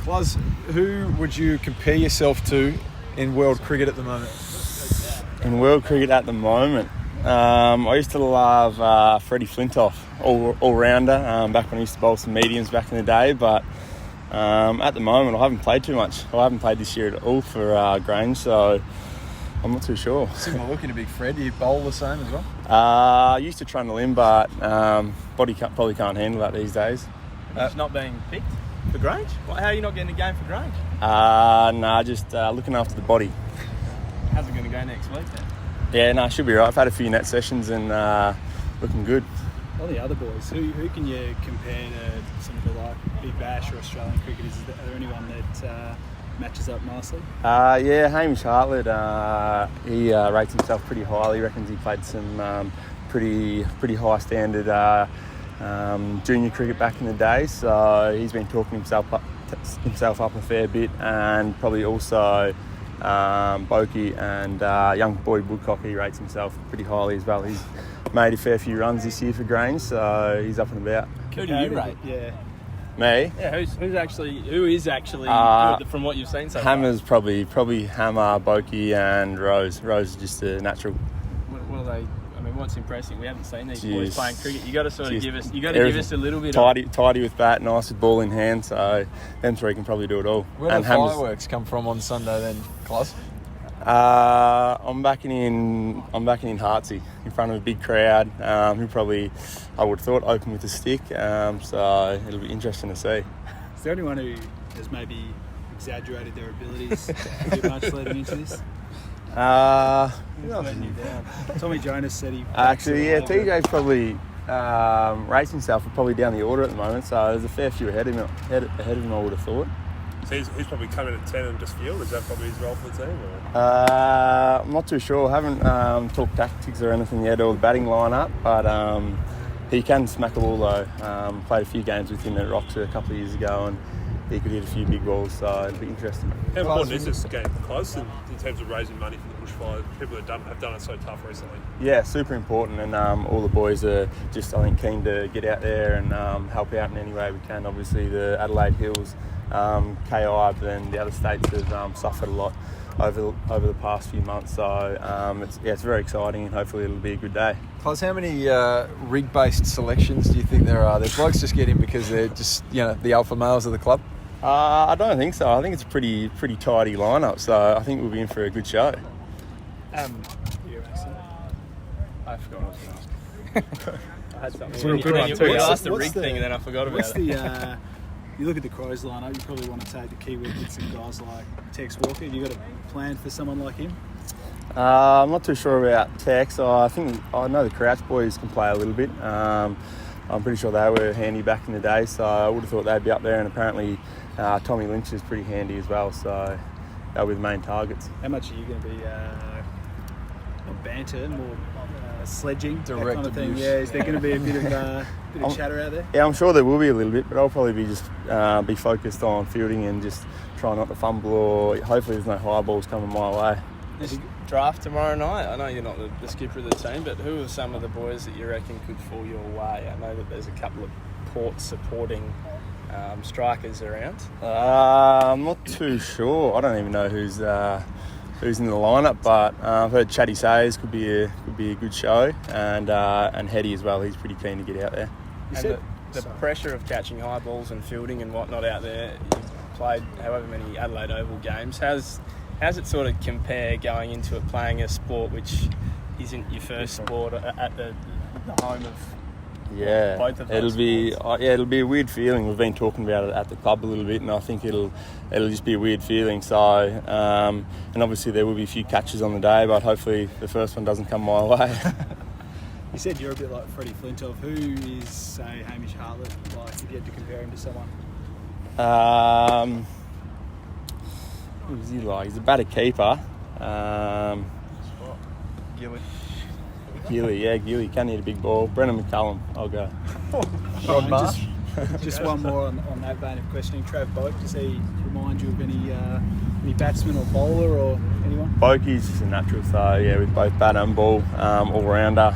Cluz, who would you compare yourself to in world cricket at the moment? In world cricket at the moment, I used to love Freddie Flintoff, all-rounder, back when I used to bowl some mediums back in the day, but at the moment I haven't played too much. I haven't played this year at all for Grange, so I'm not too sure. Similar looking to Big Fred. Do you bowl the same as well? I used to trundle in, but body probably can't handle that these days. It's not being picked for Grange? How are you not getting a game for Grange? Just looking after the body. How's it going to go next week then? Yeah, should be right. I've had a few net sessions and looking good. All the other boys, who can you compare to some of the like Big Bash or Australian cricketers? Are there anyone that matches up nicely? Hamish Hartlett, he rates himself pretty highly. Reckons he played some pretty high standard junior cricket back in the day, so he's been talking himself up a fair bit, and probably also Boki and young Boyd Woodcock, he rates himself pretty highly as well. He's made a fair few runs this year for Grange, so he's up and about. Who do you rate? Yeah. Me? Yeah, who is actually good from what you've seen so far? Hammer's probably Hammer, Boki and Rose. Rose is just a natural. What are they? I mean, what's impressing? We haven't seen these boys playing cricket. You got to sort of give us. You got to give us a little bit. Tidy with bat, nice with ball in hand. So them three can probably do it all. Where do the fireworks come from on Sunday then, Cluz? I'm backing in Heartsy in front of a big crowd. Who probably, I would have thought, open with a stick. So it'll be interesting to see. Is there anyone who has maybe exaggerated their abilities a bit much leading into this? Letting you down. Tommy Jonas said he... TJ's probably rates himself probably down the order at the moment, so there's a fair few ahead of him, I would have thought. So he's probably come in at 10 and just field. Is that probably his role for the team? Or? I'm not too sure. I haven't talked tactics or anything yet, or the batting lineup, but he can smack a ball though. Played a few games with him at Roxer a couple of years ago, and he could hit a few big balls, so it'll be interesting. How important is this game close in terms of raising money for the bushfire? People that have done it so tough recently. Yeah, super important, and all the boys are just, I think, keen to get out there and help out in any way we can. Obviously, the Adelaide Hills, KI, but then the other states have suffered a lot over the past few months. So it's very exciting, and hopefully it'll be a good day. Cluz, how many rig-based selections do you think there are? The blokes just get in because they're just the alpha males of the club? I don't think so. I think it's a pretty tidy lineup, so I think we'll be in for a good show. Your accent. I forgot what I was going to ask. I had something. It's a real good one too. You asked the rig thing and then I forgot about it. You look at the Crows lineup, you probably want to take the key wickets and guys like Tex Walker. Have you got a plan for someone like him? I'm not too sure about Tex. I know the Crouch boys can play a little bit. I'm pretty sure they were handy back in the day, so I would have thought they'd be up there, and apparently Tommy Lynch is pretty handy as well, so they'll be the main targets. How much are you going to be not banter, more sledging, direct that kind of thing? abuse? Yeah, is there going to be a bit of chatter out there? Yeah, I'm sure there will be a little bit, but I'll probably be just be focused on fielding and just try not to fumble, or hopefully there's no high balls coming my way. This draft tomorrow night, I know you're not the skipper of the team, but who are some of the boys that you reckon could fall your way? I know that there's a couple of Port supporting strikers around. I'm not too sure. I don't even know who's in the lineup, but I've heard Chatty Sayers could be a good show, and Hetty as well. He's pretty keen to get out there. And the pressure of catching high balls and fielding and whatnot out there. You've played however many Adelaide Oval games. How's it sort of compare going into it, playing a sport which isn't your first sport at the home of both of those sports? It'll be a weird feeling. We've been talking about it at the club a little bit, and I think it'll just be a weird feeling. So, and obviously there will be a few catches on the day, but hopefully the first one doesn't come my way. You said you're a bit like Freddie Flintoff. Who is, say, Hamish Hartlett like, if you had to compare him to someone? Who was he like? He's a better keeper. Gilly can hit a big ball. Brennan McCullum, I'll go. Rod Marsh? Just one more on that vein of questioning. Trav Boak, does he remind you of any batsman or bowler or anyone? Boakey's just a natural, so yeah, with both bat and ball, all rounder.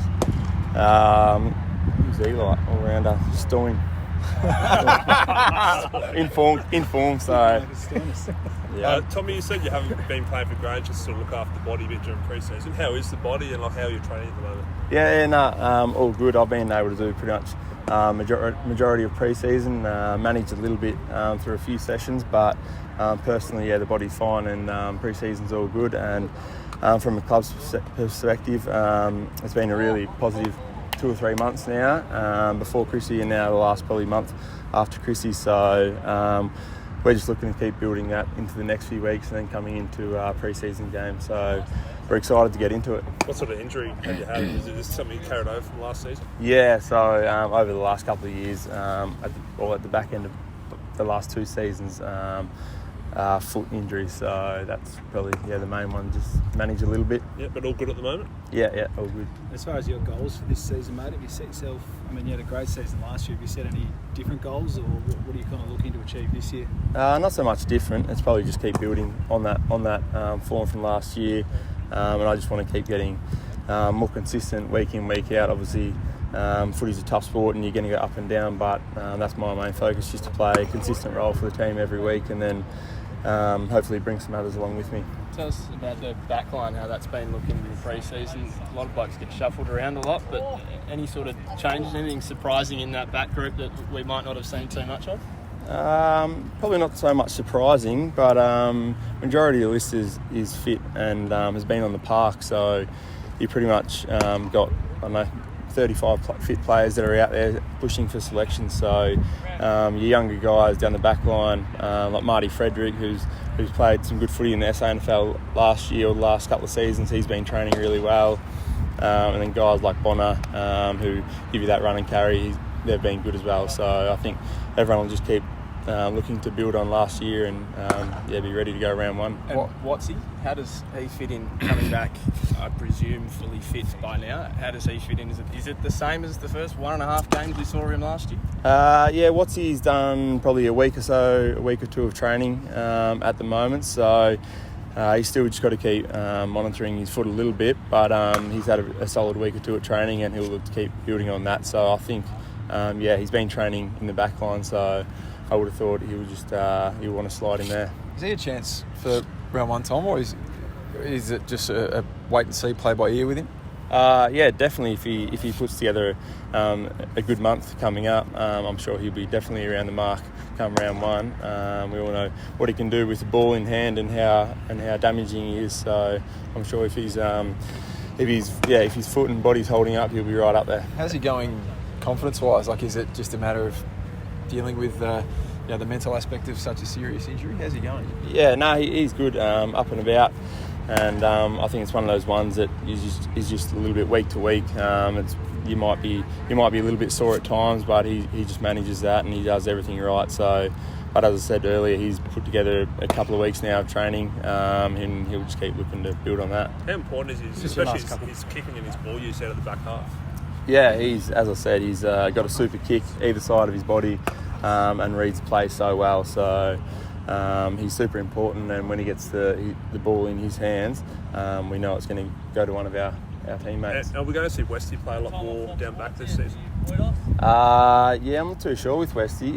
Who's he like? All rounder, Stoin. in form. So yeah. Tommy, you said you haven't been playing for Grange just to sort of look after the body a bit during pre-season. How is the body and like how are you training at the moment? All good. I've been able to do pretty much majority of pre-season. Managed a little bit through a few sessions, but personally, the body's fine and pre-season's all good. And from a club's perspective, it's been a really positive 2 or 3 months now, before Chrissy and now the last probably month after Chrissy. So we're just looking to keep building that into the next few weeks and then coming into our pre-season game. So we're excited to get into it. What sort of injury have you had? Is it just something you carried over from last season? Yeah, so over the last couple of years, at the back end of the last 2 seasons, foot injury. So that's probably the main one. Just manage a little bit. Yeah, but all good at the moment? Yeah, all good. As far as your goals for this season, mate, have you set yourself, I mean, you had a great season last year, have you set any different goals, or what are you kind of looking to achieve this year? Not so much different. It's probably just keep building on that form from last year, and I just want to keep getting more consistent week in, week out. Obviously, footy's a tough sport and you're going to go up and down, but that's my main focus, just to play a consistent role for the team every week and then hopefully bring some others along with me. Tell us about the back line, how that's been looking in pre-season. A lot of blokes get shuffled around a lot, but any sort of changes, anything surprising in that back group that we might not have seen too much of? Probably not so much surprising, but majority of the list is fit and has been on the park, so you pretty much got, 35 fit players that are out there pushing for selection. So your younger guys down the back line, like Marty Frederick, who's played some good footy in the SANFL last year or the last couple of seasons, he's been training really well. And then guys like Bonner, who give you that run and carry, they've been good as well. So I think everyone will just keep looking to build on last year and be ready to go round one. And Watsy, how does he fit in coming back? I presume fully fit by now. How does he fit in? Is it the same as the first 1.5 games we saw him last year? Watsy's done probably a week or 2 of training at the moment. So he's still just got to keep monitoring his foot a little bit, but he's had a solid week or 2 of training and he'll look to keep building on that. So I think, he's been training in the back line, so I would have thought he would just he'll want to slide in there. Is there a chance for round one, Tom, or is it just a wait and see, play by ear with him? Definitely. If he puts together a good month coming up, I'm sure he'll be definitely around the mark come round one. We all know what he can do with the ball in hand and how damaging he is. So I'm sure if his foot and body's holding up, he'll be right up there. How's he going confidence-wise? Like, is it just a matter of dealing with the mental aspect of such a serious injury? How's he going? He's good, up and about, and I think it's one of those ones that is just a little bit week to week. You might be a little bit sore at times, but he just manages that and he does everything right. So, but as I said earlier, he's put together a couple of weeks now of training, and he'll just keep looking to build on that. How important is he, especially his kicking and his ball use out of the back half? Yeah, he's got a super kick either side of his body, and reads play so well. So he's super important, and when he gets the ball in his hands, we know it's going to go to one of our teammates. And are we going to see Westy play a lot more down back this season? I'm not too sure with Westy.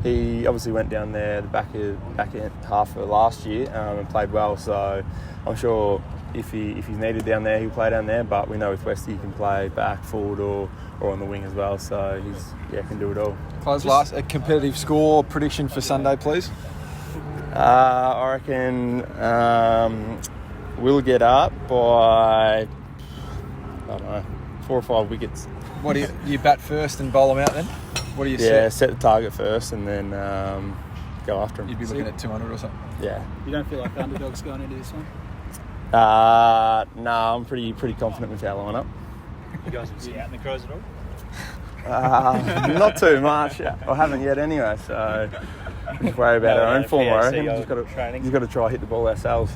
He obviously went down there the back end half of last year and played well. So I'm sure if he's needed down there, he'll play down there. But we know with Westy, he can play back, forward, or on the wing as well. So he can do it all. Close last, a competitive score prediction for Sunday, please. I reckon we'll get up by 4 or 5 wickets. What do you bat first and bowl them out then? What do you set? Set the target first and then go after them. You'd be looking at 200 or something. Yeah. You don't feel like the underdog's going into this one? No, I'm pretty confident with our lineup. You guys will see out in the Crows at all? Not too much. I haven't yet anyway, so just worry about our own form, I reckon. Just got to try hit the ball ourselves.